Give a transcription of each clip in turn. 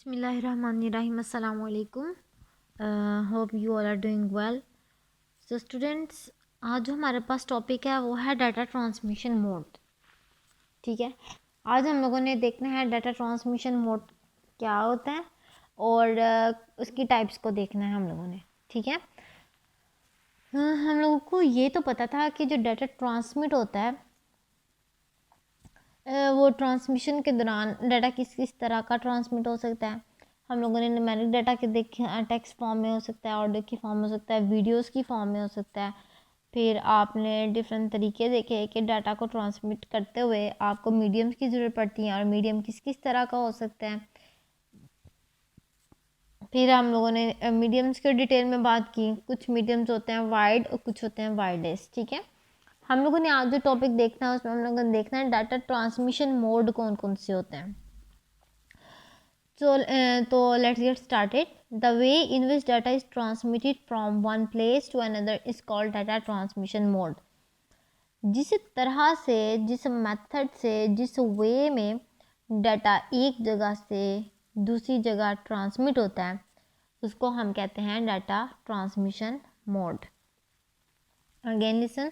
बिस्मिल्लाहिर्रहमानिर्रहीम अस्सलाम वालेकुम। Hope you all are doing well. So students, आज जो हमारे पास टॉपिक है वो है डाटा ट्रांसमिशन मोड। ठीक है, आज हम लोगों ने देखना है डाटा ट्रांसमिशन मोड क्या होता है और उसकी टाइप्स को देखना है हम लोगों ने। ठीक है, हम लोगों को ये तो पता था कि जो डाटा ट्रांसमिट होता है वो ट्रांसमिशन के दौरान डाटा किस किस तरह का ट्रांसमिट हो सकता है। हम लोगों ने न्यूमेरिक डाटा के देखे, टेक्स्ट फॉर्म में हो सकता है, ऑडियो की फॉर्म में हो सकता है, वीडियोस की फॉर्म में हो सकता है। फिर आपने डिफरेंट तरीके देखे कि डाटा को ट्रांसमिट करते हुए आपको मीडियम्स की ज़रूरत पड़ती है और मीडियम किस किस तरह का हो सकता है। फिर हम लोगों ने मीडियम्स के डिटेल में बात की। कुछ मीडियम्स होते हैं वाइड और कुछ होते हैं वाइडेस्ट। ठीक है, हम लोगों ने आज जो टॉपिक देखना है उसमें हम लोगों ने देखना है डाटा ट्रांसमिशन मोड कौन कौन से होते हैं। तो let's get started. The way in which data is transmitted from one place to another is called data transmission mode. जिस तरह से, जिस मेथड से, जिस वे में डाटा एक जगह से दूसरी जगह ट्रांसमिट होता है उसको हम कहते हैं data transmission mode. Again listen,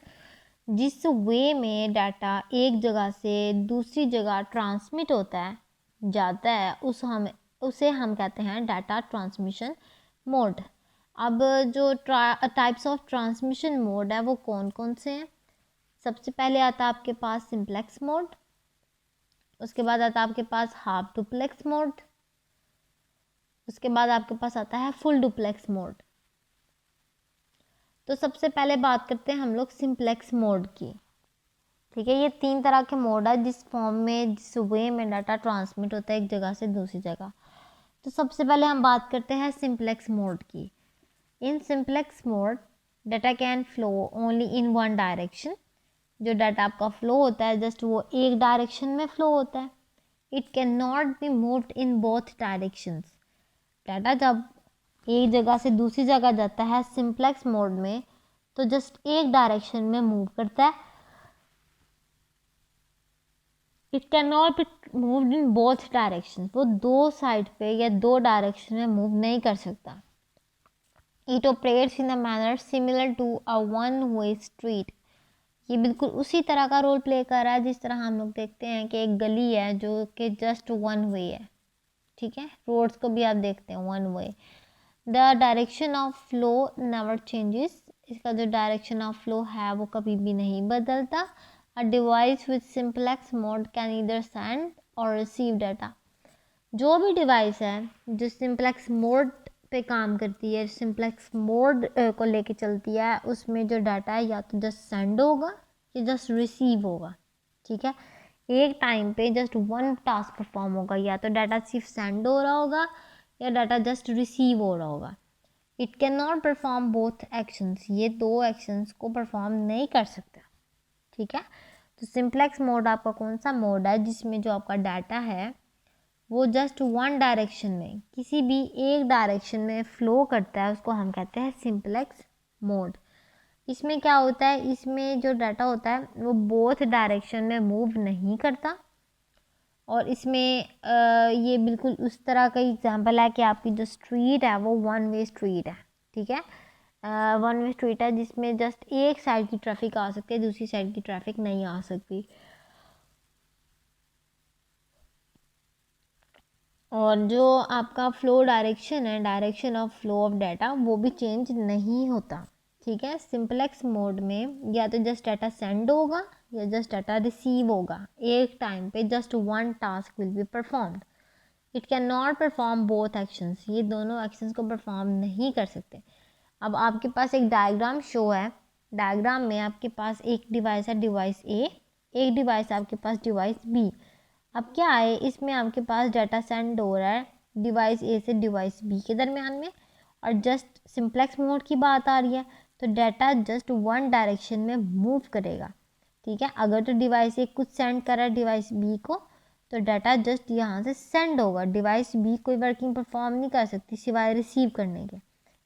जिस वे में डाटा एक जगह से दूसरी जगह ट्रांसमिट होता है, जाता है, उसे हम कहते हैं डाटा ट्रांसमिशन मोड। अब जो टाइप्स ऑफ ट्रांसमिशन मोड है वो कौन कौन से हैं। सबसे पहले आता है आपके पास सिंप्लेक्स मोड, उसके बाद आता है आपके पास हाफ डुप्लेक्स मोड, उसके बाद आपके पास आता है फुल डुप्लेक्स मोड। तो सबसे पहले बात करते हैं हम लोग सिंप्लेक्स मोड की। ठीक है, ये 3 तरह के मोड है जिस फॉर्म में, जिस वे में डाटा ट्रांसमिट होता है एक जगह से दूसरी जगह। तो सबसे पहले हम बात करते हैं सिंप्लेक्स मोड की। In simplex mode data can flow only in one direction. जो डाटा आपका फ्लो होता है जस्ट वो एक डायरेक्शन में फ्लो होता है। It can not be moved in both directions. Data जब एक जगह से दूसरी जगह जाता है सिंप्लेक्स मोड में तो जस्ट एक डायरेक्शन में मूव करता है। It can not be moved in both direction, वो दो साइड पे या दो डायरेक्शन में मूव नहीं कर सकता। It operates in a manner similar to a one way street. ये बिल्कुल उसी तरह का रोल प्ले कर रहा है जिस तरह हम लोग देखते हैं कि एक गली है जो कि जस्ट वन वे है। ठीक है, रोड्स को भी आप देखते हैं one way. The direction of flow never changes. इसका जो डायरेक्शन ऑफ फ्लो है वो कभी भी नहीं बदलता। A device with simplex mode can either send और रिसीव डाटा। जो भी डिवाइस है जो सिंप्लेक्स मोड पे काम करती है, सिंप्लेक्स मोड को लेके चलती है, उसमें जो डाटा है या तो जस्ट सेंड होगा या जस्ट रिसीव होगा। ठीक है, एक टाइम पे जस्ट वन टास्क परफॉर्म होगा, या तो डाटा सिर्फ सेंड हो रहा होगा या डाटा जस्ट रिसीव हो रहा होगा। It can not perform both actions, ये दो एक्शंस को परफॉर्म नहीं कर सकता। ठीक है, तो सिंप्लेक्स मोड आपका कौन सा मोड है जिसमें जो आपका डाटा है वो जस्ट वन डायरेक्शन में, किसी भी एक डायरेक्शन में फ्लो करता है, उसको हम कहते हैं सिंप्लेक्स मोड। इसमें क्या होता है, इसमें जो डाटा होता है वो बोथ डायरेक्शन में मूव नहीं करता। और इसमें ये बिल्कुल उस तरह का एग्जांपल है कि आपकी जो स्ट्रीट है वो वन वे स्ट्रीट है। ठीक है, वन वे स्ट्रीट है जिसमें जस्ट एक साइड की ट्रैफिक आ सकती है, दूसरी साइड की ट्रैफिक नहीं आ सकती। और जो आपका फ्लो डायरेक्शन है, direction of flow of data, वो भी चेंज नहीं होता। ठीक है, सिंप्लेक्स मोड में या तो जस्ट डाटा सेंड होगा या जस्ट डाटा रिसीव होगा। एक टाइम पे just one task will be performed. It can not perform both actions, ये दोनों एक्शंस को परफॉर्म नहीं कर सकते। अब आपके पास एक डायग्राम शो है। डायग्राम में आपके पास एक डिवाइस है, डिवाइस ए, एक डिवाइस आपके पास डिवाइस बी। अब क्या है, इसमें आपके पास डाटा सेंड हो रहा है डिवाइस ए से डिवाइस बी के दरमियान में, और जस्ट सिंप्लेक्स मोड की बात आ रही है तो डाटा जस्ट वन डायरेक्शन में मूव करेगा। ठीक है, अगर तो डिवाइस ए कुछ सेंड कर रहा है डिवाइस बी को तो डाटा जस्ट यहाँ से सेंड होगा। डिवाइस बी कोई वर्किंग परफॉर्म नहीं कर सकती सिवाय रिसीव करने के।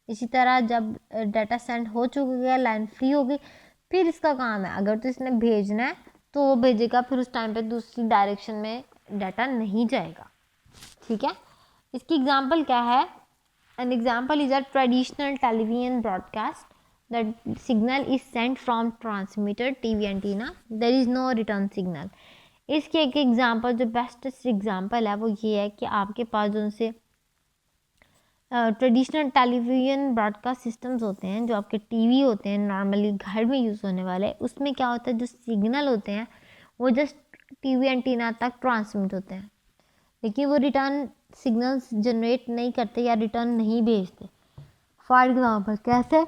इसी तरह जब डाटा सेंड हो चुका है, लाइन फ्री हो गई, फिर इसका काम है अगर तो इसने भेजना है तो वो भेजेगा, फिर उस टाइम पे दूसरी डायरेक्शन में डाटा नहीं जाएगा। ठीक है, इसकी एग्जांपल क्या है? An example is a traditional television broadcast that signal is sent from transmitter TV antenna, there is no return signal. इसकी एक एग्जांपल जो बेस्टेस्ट एग्जांपल है वो ये है कि आपके पास जो से ट्रेडिशनल टेलीविज़न ब्रॉडकास्ट सिस्टम्स होते हैं, जो आपके टीवी होते हैं नॉर्मली घर में यूज़ होने वाले, उसमें क्या होता है जो सिग्नल होते हैं वो जस्ट टीवी एंटीना तक ट्रांसमिट होते हैं, लेकिन वो रिटर्न सिग्नल्स जनरेट नहीं करते या रिटर्न नहीं भेजते। फॉर एग्जाम्पल कैसे?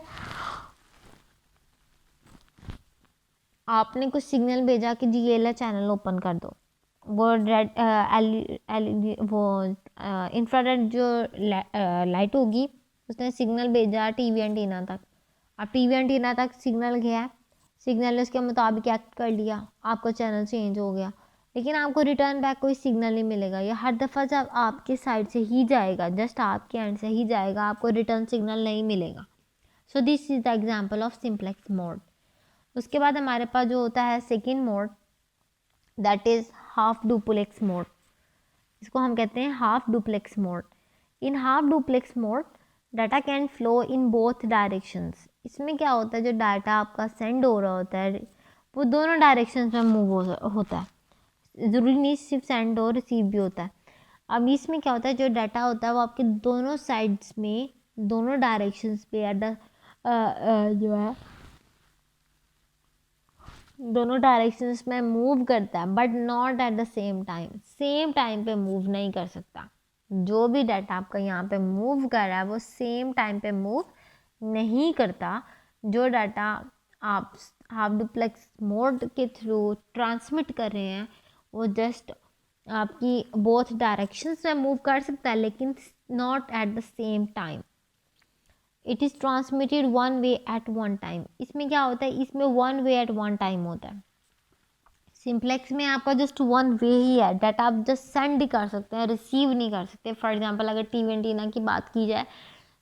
आपने कुछ सिग्नल भेजा कि जी ये ला चैनल ओपन कर दो, वो रेड वो इंफ्रारेड जो लाइट होगी उसने सिग्नल भेजा टीवी एंटीना तक। अब टीवी एंटीना तक सिग्नल गया, सिग्नल ने उसके मुताबिक एक्ट कर लिया, आपका चैनल चेंज हो गया, लेकिन आपको रिटर्न बैक कोई सिग्नल नहीं मिलेगा। ये हर दफ़ा जब आपके साइड से ही जाएगा, जस्ट आपके एंड से ही जाएगा, आपको रिटर्न सिग्नल नहीं मिलेगा। So this is the example of simplex mode. उसके बाद हमारे पास जो होता है second mode, that is half duplex mode. इसको हम कहते हैं half duplex mode. In half duplex mode data can flow in both directions. इसमें क्या होता है, जो डाटा आपका सेंड हो रहा होता है वो दोनों डायरेक्शंस में मूव होता है, ज़रूरी नहीं सिर्फ सेंड और रिसीव भी होता है। अब इसमें क्या होता है, जो डाटा होता है वो आपके दोनों साइड्स में, दोनों डायरेक्शंस पे जो है दोनों डायरेक्शंस में मूव करता है, but not at the same time पे मूव नहीं कर सकता। जो भी डाटा आपका यहाँ पे मूव कर रहा है वो सेम टाइम पे मूव नहीं करता। जो डाटा आप हाफ डुप्लेक्स मोड के थ्रू ट्रांसमिट कर रहे हैं वो जस्ट आपकी बोथ डायरेक्शंस में मूव कर सकता है, लेकिन not at the same time. It is transmitted one way at one time. इसमें क्या होता है, इसमें one way at one time होता है। सिंप्लेक्स में आपका जस्ट वन वे ही है, डाटा आप जस्ट सेंड ही कर सकते हैं, रिसीव नहीं कर सकते। फॉर एग्जांपल अगर टीवी एंटीना की बात की जाए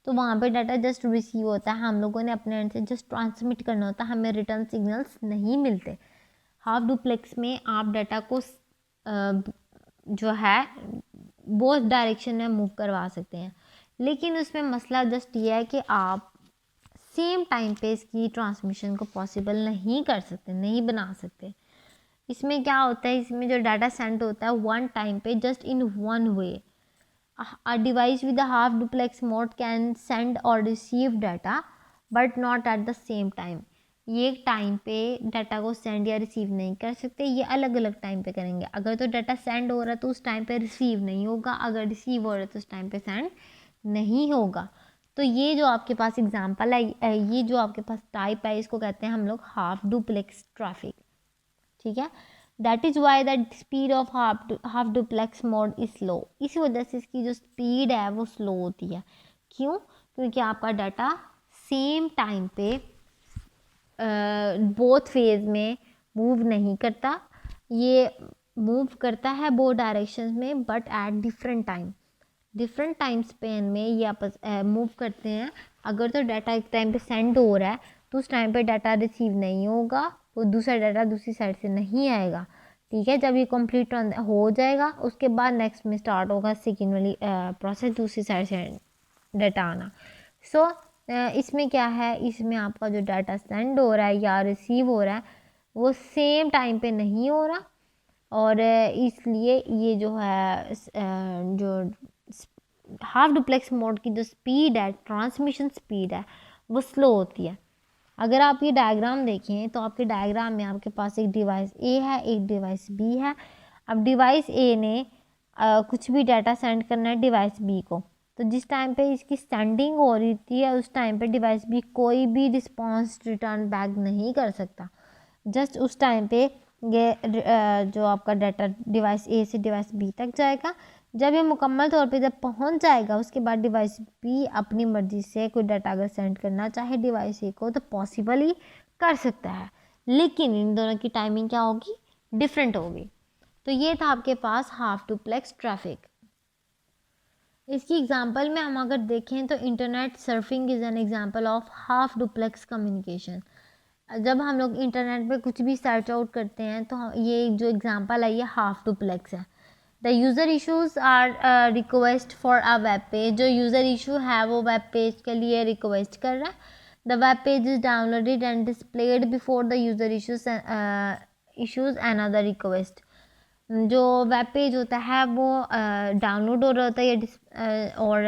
तो वहाँ पे डाटा जस्ट रिसीव होता है, हम लोगों ने अपने एंड से जस्ट ट्रांसमिट करना होता है, हमें रिटर्न सिग्नल्स नहीं मिलते। हाफ डुप्लेक्स में आप डाटा को जो है बोथ डायरेक्शन में मूव करवा सकते हैं, लेकिन उसमें मसला जस्ट ये है कि आप सेम टाइम पे इसकी ट्रांसमिशन को पॉसिबल नहीं कर सकते, नहीं बना सकते। इसमें क्या होता है, इसमें जो डाटा सेंड होता है वन टाइम पे just in one way. A device with a half duplex mode can send और receive data but not at the same time. ये टाइम पे डाटा को सेंड या रिसीव नहीं कर सकते, ये अलग अलग टाइम पे करेंगे। अगर तो डाटा सेंड हो रहा है तो उस टाइम पे रिसीव नहीं होगा, अगर रिसीव हो रहा है तो उस टाइम पे सेंड नहीं होगा। तो ये जो आपके पास एग्जांपल है, ये जो आपके पास टाइप है, इसको कहते हैं हम लोग हाफ डुप्लेक्स ट्रैफिक। ठीक है, that is Y that speed of half duplex mode is slow. इसी वजह से इसकी जो स्पीड है वो स्लो होती है। क्यों? क्योंकि आपका डाटा सेम टाइम पे बोथ फेज में मूव नहीं करता, ये मूव करता है बोथ डायरेक्शंस में but at different time Spain में ये आपस मूव करते हैं। अगर तो डाटा एक टाइम पे सेंड हो रहा है तो उस टाइम पे डाटा रिसीव नहीं होगा, वो दूसरा डाटा दूसरी साइड से नहीं आएगा। ठीक है, जब ये कंप्लीट हो जाएगा उसके बाद नेक्स्ट में स्टार्ट होगा सेकेंड वाली प्रोसेस, दूसरी साइड से डाटा आना। सो इसमें क्या है, इसमें आपका जो डाटा सेंड हो रहा है या रिसीव हो रहा है वो सेम टाइम पे नहीं हो रहा, और इसलिए ये जो है जो हाफ डुप्लेक्स मोड की जो स्पीड है, ट्रांसमिशन स्पीड है, वो स्लो होती है। अगर आप ये डायग्राम देखें तो आपके डायग्राम में आपके पास एक डिवाइस ए है, एक डिवाइस बी है। अब डिवाइस ए ने कुछ भी डाटा सेंड करना है डिवाइस बी को, तो जिस टाइम पे इसकी सेंडिंग हो रही थी उस टाइम पे डिवाइस बी कोई भी रिस्पॉन्स रिटर्न बैक नहीं कर सकता। जस्ट उस टाइम पे ये जो आपका डाटा डिवाइस ए से डिवाइस बी तक जाएगा। जब ये मुकम्मल तौर पे जब पहुंच जाएगा उसके बाद डिवाइस बी अपनी मर्ज़ी से कोई डाटा अगर सेंड करना चाहे डिवाइस ए को तो पॉसिबल ही कर सकता है, लेकिन इन दोनों की टाइमिंग क्या होगी, डिफरेंट होगी। तो ये था आपके पास हाफ डुप्लेक्स ट्रैफिक। इसकी एग्जांपल में हम अगर देखें तो internet surfing is an example of half duplex communication. जब हम लोग इंटरनेट पे कुछ भी सर्च आउट करते हैं तो ये जो एग्जांपल है ये हाफ डुप्लेक्स है। The user issues are request for a web page, जो यूज़र इशू है वो वेब पेज के लिए रिक्वेस्ट कर रहा है. The web page is downloaded and displayed before the user issues and other request. जो वेब पेज होता है वो डाउनलोड हो रहा होता है और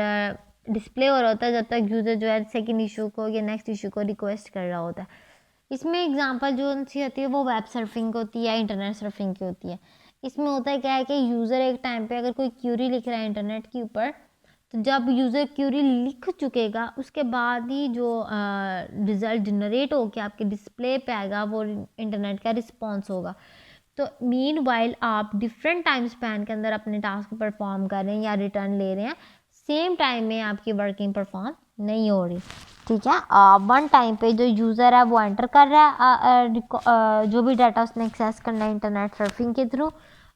डिस्प्ले हो रहा होता है जब तक यूज़र जो है सेकंड इशू को या नेक्स्ट इशू को रिक्वेस्ट कर रहा होता है. इसमें एग्जांपल जो सी होती है वो वेब सर्फिंग की होती है या इंटरनेट सर्फिंग की होती है. इसमें होता है क्या है कि यूज़र एक टाइम पे अगर कोई क्यूरी लिख रहा है इंटरनेट के ऊपर, तो जब यूज़र क्यूरी लिख चुकेगा उसके बाद ही जो रिज़ल्ट जनरेट होकर आपके डिस्प्ले पे आएगा वो इंटरनेट का रिस्पॉन्स होगा. तो मीन वाइल आप डिफरेंट टाइम स्पैन के अंदर अपने टास्क परफॉर्म कर रहे हैं या रिटर्न ले रहे हैं, सेम टाइम में आपकी वर्किंग परफॉर्म नहीं हो रही. ठीक है, वन टाइम पे जो यूज़र है वो एंटर कर रहा है जो भी डाटा उसने एक्सेस करना है इंटरनेट सर्फिंग के थ्रू,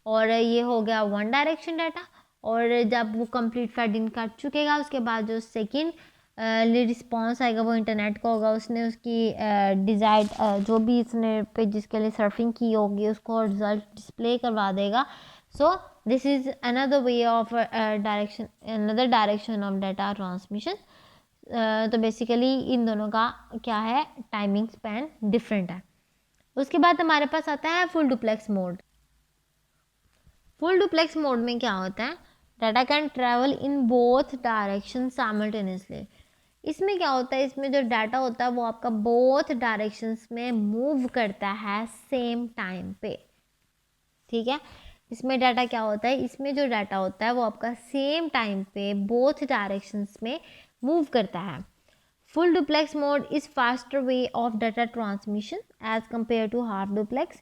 और ये हो गया वन डायरेक्शन डाटा. और जब वो कंप्लीट फेडिंग कर चुकेगा उसके बाद जो सेकंड रिस्पॉन्स आएगा वो इंटरनेट का होगा. उसने उसकी डिज़ायर्ड जो भी इसने पे जिसके लिए सर्फिंग की होगी उसको रिजल्ट डिस्प्ले करवा देगा. So this is another way of direction, another direction of data transmission. तो बेसिकली इन दोनों का क्या है, टाइमिंग स्पैन डिफरेंट है. उसके बाद हमारे पास आता है full duplex mode. Full duplex mode में क्या होता है, data can travel in both direction simultaneously. इसमें क्या होता है, इसमें जो डाटा होता है वो आपका बोथ डायरेक्शंस में मूव करता है सेम टाइम पे. ठीक है, इसमें डाटा क्या होता है, इसमें जो डाटा होता है वो आपका सेम टाइम पे बोथ डायरेक्शंस में मूव करता है. Full duplex mode is faster way of data transmission as compare to half duplex.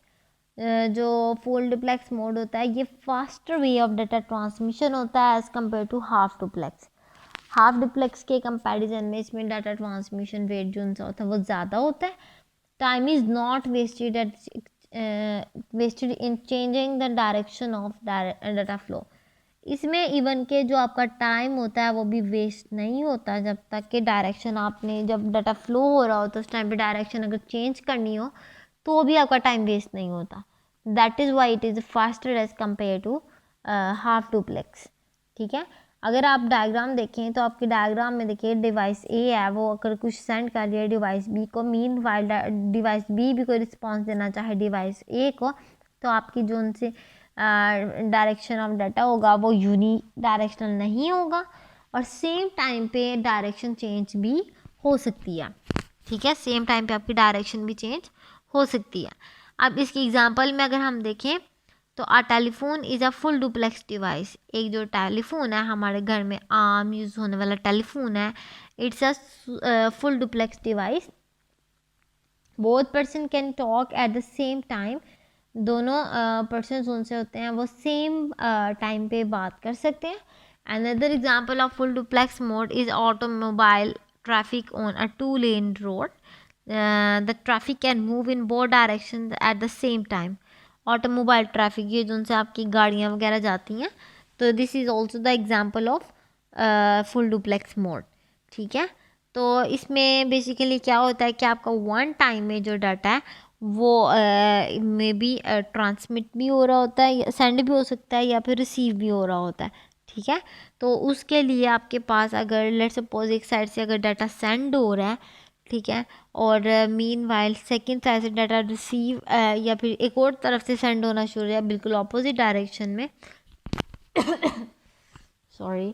जो फुल डुप्लेक्स मोड होता है ये faster way of data transmission होता है as compare to half duplex. Half duplex के कंपैरिजन में इसमें डाटा ट्रांसमिशन रेट जो उनका होता है वो ज़्यादा होता है. Time is not wasted in changing the direction of data flow. इसमें इवन के जो आपका टाइम होता है वो भी वेस्ट नहीं होता जब तक कि डायरेक्शन आपने जब डाटा फ्लो हो रहा हो तो उस टाइम पे डायरेक्शन अगर चेंज करनी हो तो भी आपका टाइम वेस्ट नहीं होता. That is why it is faster as compare to half duplex. ठीक है, अगर आप डायग्राम देखें तो आपके डायग्राम में देखिए डिवाइस ए है, वो अगर कुछ सेंड कर रही है डिवाइस बी को, मीन वाइल डिवाइस बी भी कोई रिस्पॉन्स देना चाहे डिवाइस ए को, तो आपकी जो उनसे डायरेक्शन ऑफ डाटा होगा वो यूनी डायरेक्शनल नहीं होगा और सेम टाइम पे डायरेक्शन चेंज भी हो सकती है. ठीक है, सेम टाइम पे आपकी डायरेक्शन भी चेंज हो सकती है. अब इसकी एग्जांपल में अगर हम देखें तो uh telephone is a full duplex device. एक जो टेलीफोन है हमारे घर में आम यूज़ होने वाला टेलीफोन है, it's a full duplex device. Both person can talk eight the same time. दोनों पर्सन उनसे होते हैं वो सेम टाइम पे बात कर सकते हैं. Another example of full duplex mode is automobile traffic on a 2-lane road. The traffic can move in both direction at the same time. Automobile traffic ये जो उनसे आपकी गाड़ियाँ वगैरह जाती हैं, तो this is also the example of full duplex mode. ठीक है, तो इसमें बेसिकली क्या होता है कि आपका वन टाइम में जो डाटा है वो में भी ट्रांसमिट भी हो रहा होता है, सेंड भी हो सकता है या फिर रिसीव भी हो रहा होता है. ठीक है, तो उसके लिए आपके पास अगर लेट्स सपोज एक साइड से अगर डाटा सेंड हो रहा है, ठीक है, और मीन वाइल सेकेंड साइड से डाटा रिसीव या फिर एक और तरफ से सेंड होना शुरू है बिल्कुल ऑपोजिट डायरेक्शन में सॉरी,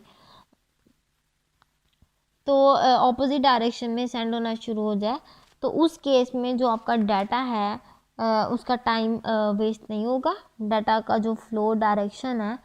तो ऑपोजिट डायरेक्शन में सेंड होना शुरू हो जाए तो उस केस में जो आपका डाटा है उसका टाइम वेस्ट नहीं होगा. डाटा का जो फ्लो डायरेक्शन है,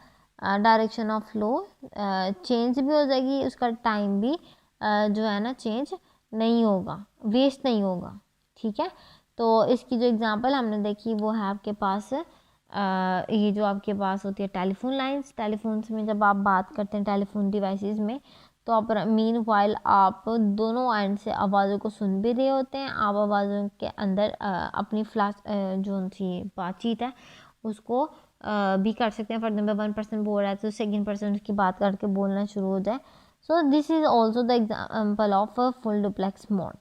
डायरेक्शन ऑफ फ्लो चेंज भी हो जाएगी, उसका टाइम भी जो है ना चेंज नहीं होगा, वेस्ट नहीं होगा. ठीक है, तो इसकी जो एग्जांपल हमने देखी वो है आपके पास ये जो आपके पास होती है टेलीफोन लाइंस. टेलीफोन्स में जब आप बात करते हैं टेलीफोन डिवाइसेस में, तो आप मीन वाइल आप दोनों एंड से आवाज़ों को सुन भी रहे होते हैं. आप आवाज़ों के अंदर अपनी फ्लैश जो उनकी बातचीत है उसको भी कर सकते हैं. फॉर एग्जाम्पल वन पर्सन बोल रहा है तो सेकेंड पर्सन उसकी बात करके बोलना शुरू हो जाए. So this is also the example of full duplex mode.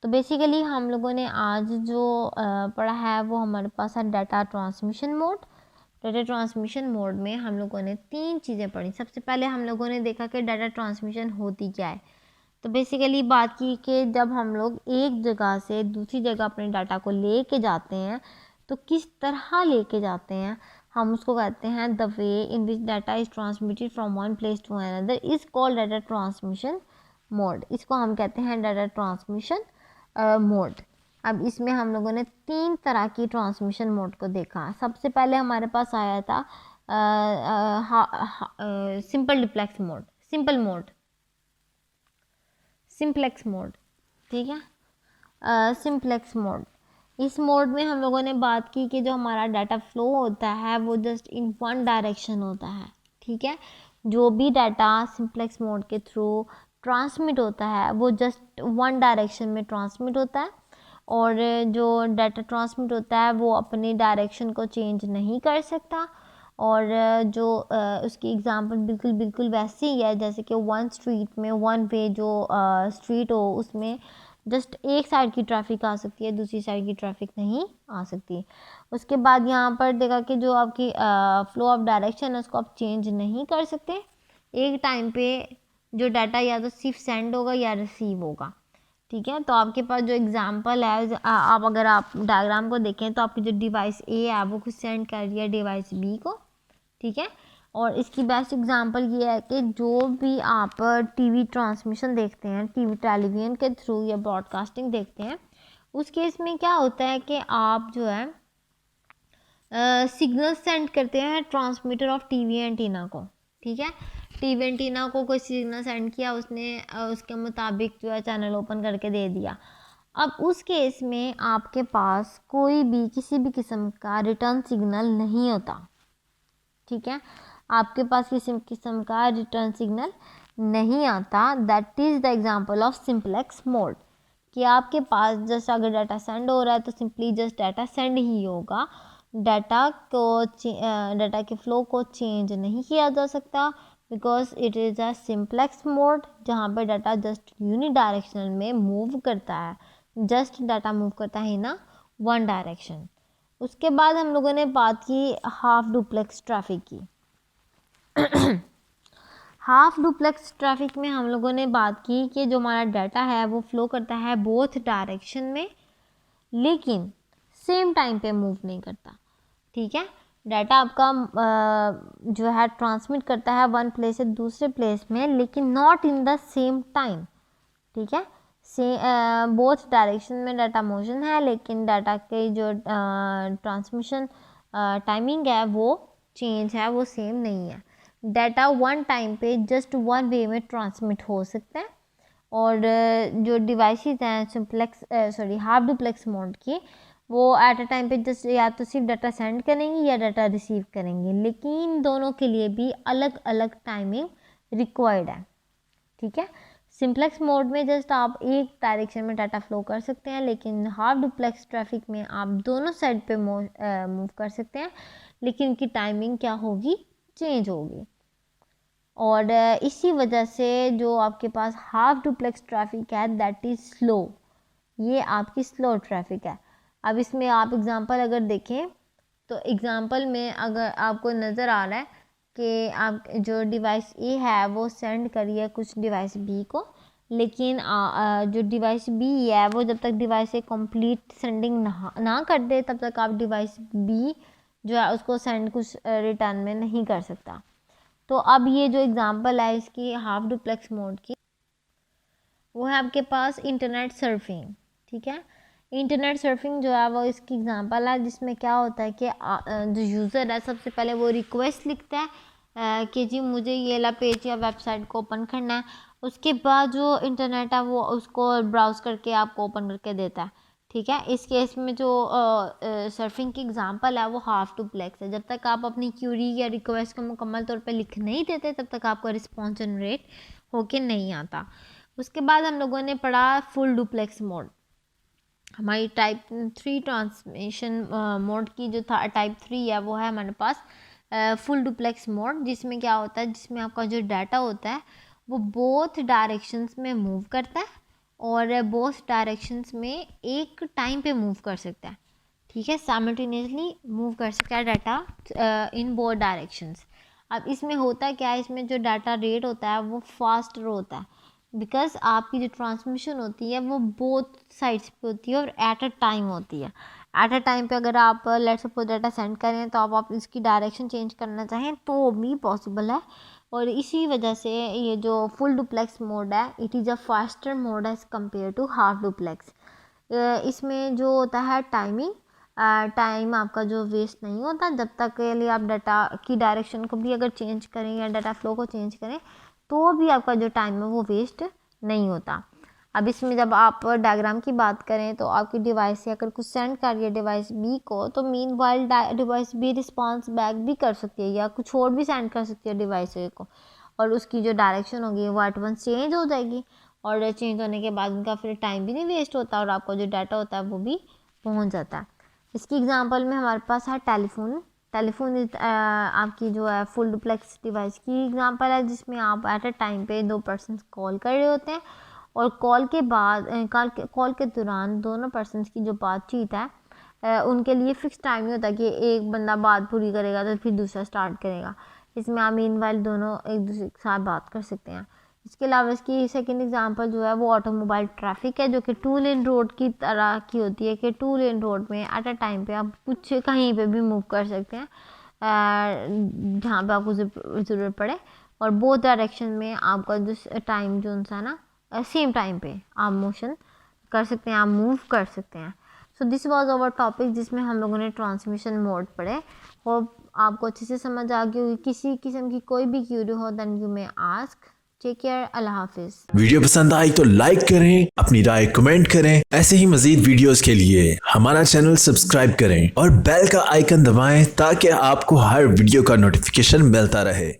तो बेसिकली हम लोगों ने आज जो पढ़ा है वो हमारे पास है data transmission mode. Data transmission mode में हम लोगों ने 3 चीज़ें पढ़ी। सबसे पहले हम लोगों ने देखा कि डाटा ट्रांसमिशन होती क्या है। तो बेसिकली बात की कि जब हम लोग एक जगह से दूसरी जगह अपने डाटा को लेके जाते हैं तो किस तरह लेके जाते हैं, हम उसको कहते हैं the way in which data is transmitted from one place to another is called data transmission mode. इसको हम कहते हैं डाटा ट्रांसमिशन मोड। अब इसमें हम लोगों ने 3 तरह की ट्रांसमिशन मोड को देखा। सबसे पहले हमारे पास आया था simple diplex mode, simplex mode, ठीक है। सिंप्लेक्स मोड, इस मोड में हम लोगों ने बात की कि जो हमारा डाटा फ्लो होता है वो जस्ट इन वन डायरेक्शन होता है, ठीक है। जो भी डाटा सिंप्लेक्स मोड के थ्रू ट्रांसमिट होता है वो जस्ट वन डायरेक्शन में ट्रांसमिट होता है, और जो डाटा ट्रांसमिट होता है वो अपनी डायरेक्शन को चेंज नहीं कर सकता। और जो उसकी एग्जांपल बिल्कुल वैसी ही है जैसे कि वन स्ट्रीट में वन वे जो स्ट्रीट हो उसमें जस्ट एक साइड की ट्रैफिक आ सकती है, दूसरी साइड की ट्रैफिक नहीं आ सकती। उसके बाद यहाँ पर देखा कि जो आपकी फ्लो ऑफ डायरेक्शन है उसको आप चेंज नहीं कर सकते। एक टाइम पे जो डाटा या तो सिर्फ सेंड होगा या रिसीव होगा, ठीक है। तो आपके पास जो एग्जांपल है, आप अगर आप डायग्राम को देखें तो आपकी जो डिवाइस ए है वो कुछ सेंड कर रही है डिवाइस बी को, ठीक है। और इसकी बेस्ट एग्जांपल ये है कि जो भी आप टीवी ट्रांसमिशन देखते हैं, टीवी टेलीविज़न के थ्रू या ब्रॉडकास्टिंग देखते हैं, उस केस में क्या होता है कि आप जो है सिग्नल सेंड करते हैं ट्रांसमीटर ऑफ टीवी एंटीना को, ठीक है। टीवी एंटीना को कोई सिग्नल सेंड किया, उसने उसके मुताबिक जो है चैनल ओपन करके दे दिया। अब उस केस में आपके पास कोई भी किसी भी किस्म का रिटर्न सिग्नल नहीं होता, ठीक है। आपके पास किसी किस्म का रिटर्न सिग्नल नहीं आता। That is the example of simplex mode, कि आपके पास जस्ट अगर डाटा सेंड हो रहा है तो सिंपली जस्ट डाटा सेंड ही होगा। डाटा के फ्लो को चेंज नहीं किया जा सकता because it is a simplex mode, जहाँ पे डाटा जस्ट यूनिडायरेक्शनल में मूव करता है, जस्ट डाटा मूव करता है ना वन डायरेक्शन। उसके बाद हम लोगों ने बात की हाफ डुप्लेक्स ट्रैफिक की। हाफ डुप्लेक्स ट्रैफिक में हम लोगों ने बात की कि जो हमारा डाटा है वो फ्लो करता है बोथ डायरेक्शन में, लेकिन सेम टाइम पे मूव नहीं करता, ठीक है। डाटा आपका जो है ट्रांसमिट करता है वन प्लेस से दूसरे प्लेस में, लेकिन not in the same time, ठीक है। बोथ डायरेक्शन में डाटा मोशन है, लेकिन डाटा के जो ट्रांसमिशन टाइमिंग है वो चेंज है, वो सेम नहीं है। डाटा वन टाइम पे जस्ट वन वे में ट्रांसमिट हो सकता है, और जो डिवाइसेस हैं सिंप्लेक्स हाफ डुप्लेक्स मोड की, वो एट अ टाइम पे जस्ट या तो सिर्फ डाटा सेंड करेंगे या डाटा रिसीव करेंगे, लेकिन दोनों के लिए भी अलग अलग टाइमिंग रिक्वायर्ड है, ठीक है। सिंप्लेक्स मोड में जस्ट आप एक डायरेक्शन में डाटा फ्लो कर सकते हैं, लेकिन हाफ डुप्लेक्स ट्रैफिक में आप दोनों साइड पे मूव कर सकते हैं, लेकिन उनकी टाइमिंग क्या होगी, चेंज होगी। और इसी वजह से जो आपके पास हाफ डुप्लेक्स ट्रैफिक है दैट इज़ स्लो, ये आपकी स्लो ट्रैफिक है। अब इसमें आप एग्जांपल अगर देखें तो एग्जांपल में अगर आपको नज़र आ रहा है कि आप जो डिवाइस ए है वो सेंड करिए कुछ डिवाइस बी को, लेकिन जो डिवाइस बी है वो जब तक डिवाइस ए कंप्लीट सेंडिंग ना कर दे तब तक आप डिवाइस बी जो है उसको सेंड कुछ रिटर्न में नहीं कर सकता। तो अब ये जो एग्जांपल है इसकी हाफ डुप्लेक्स मोड की, वो है आपके पास इंटरनेट सर्फिंग, ठीक है। इंटरनेट सर्फिंग जो है वो इसकी एग्जांपल है, जिसमें क्या होता है कि जो यूज़र है सबसे पहले वो रिक्वेस्ट लिखता है कि जी मुझे ये वाला पेज या वेबसाइट को ओपन करना है। उसके बाद जो इंटरनेट है वो उसको ब्राउज़ करके आपको ओपन करके देता है, ठीक है। इस केस में जो सर्फिंग की एग्जांपल है वो हाफ डुप्लेक्स है। जब तक आप अपनी क्यूरी या रिक्वेस्ट को मुकम्मल तौर पे लिख नहीं देते तब तक आपका रिस्पॉन्स जनरेट होके नहीं आता। उसके बाद हम लोगों ने पढ़ा फुल डुप्लेक्स मोड। हमारी टाइप 3 ट्रांसमिशन मोड की जो टाइप 3 है वो है हमारे पास फुल डुप्लेक्स मोड, जिसमें क्या होता है, जिसमें आपका जो डाटा होता है वो बोथ डायरेक्शंस में मूव करता है और बोथ डायरेक्शंस में एक टाइम पे मूव कर सकता है, ठीक है, साइमल्टेनियसली मूव कर सकता है डाटा इन बोथ डायरेक्शंस। अब इसमें होता क्या है, इसमें जो डाटा रेट होता है वो फास्टर होता है, बिकॉज आपकी जो ट्रांसमिशन होती है वो बोथ साइड्स पे होती है और एट अ टाइम होती है। एट अ टाइम पे अगर आप लेट सपोज डाटा सेंड करें तो आप इसकी डायरेक्शन चेंज करना चाहें तो भी पॉसिबल है। और इसी वजह से ये जो फुल डुप्लेक्स मोड है it is a faster mode as compare to half duplex. इसमें जो होता है टाइमिंग, टाइम आपका जो वेस्ट नहीं होता जब तक के लिए आप डाटा की डायरेक्शन को भी अगर चेंज करें या डाटा फ्लो को चेंज करें तो भी आपका जो टाइम है वो वेस्ट नहीं होता। अब इसमें जब आप डायग्राम की बात करें तो आपकी डिवाइस से अगर कुछ सेंड कर रही है डिवाइस बी को तो meanwhile device B response back भी कर सकती है या कुछ और भी सेंड कर सकती है डिवाइस ए को, और उसकी जो डायरेक्शन होगी वो एट वंस चेंज हो जाएगी, और चेंज होने के बाद उनका फिर टाइम भी नहीं वेस्ट होता और आपका जो डाटा होता है वो भी पहुंच जाता है। इसकी एग्जांपल में हमारे पास है टेलीफोन। आपकी जो है फुल डुप्लेक्स डिवाइस की एग्जांपल है जिसमें आप एट अ टाइम पे दो पर्सन्स कॉल कर रहे होते हैं और कॉल के बाद कॉल के दौरान दोनों पर्सन्स की जो बातचीत है उनके लिए फिक्स टाइम नहीं होता कि एक बंदा बात पूरी करेगा तो फिर दूसरा स्टार्ट करेगा। इसमें आप मीनवाइल दोनों एक दूसरे के साथ बात कर सकते हैं। इसके अलावा इसकी सेकंड एग्जांपल जो है वो ऑटोमोबाइल ट्रैफिक है जो कि 2 लेन रोड की तरह की होती है कि 2 लेन रोड में एट अ टाइम पे आप कुछ कहीं पे भी मूव कर सकते हैं जहाँ पे आपको ज़रूरत पड़े, और बोथ डायरेक्शन में आपका जो टाइम जो सा ना सेम टाइम पे आप मोशन कर सकते हैं, आप मूव कर सकते हैं। So this was our topic जिसमें हम लोगों ने ट्रांसमिशन मोड पढ़े। होप आपको अच्छे से समझ आ गई होगी। किसी किस्म की कोई भी क्यूरी हो then you may ask. Take care, अल्लाह हाफिज। वीडियो पसंद आई तो लाइक करें, अपनी राय कमेंट करें। ऐसे ही मजीद वीडियोस के लिए हमारा चैनल सब्सक्राइब करें और बेल का आइकन दबाएं ताकि आपको हर वीडियो का नोटिफिकेशन मिलता रहे।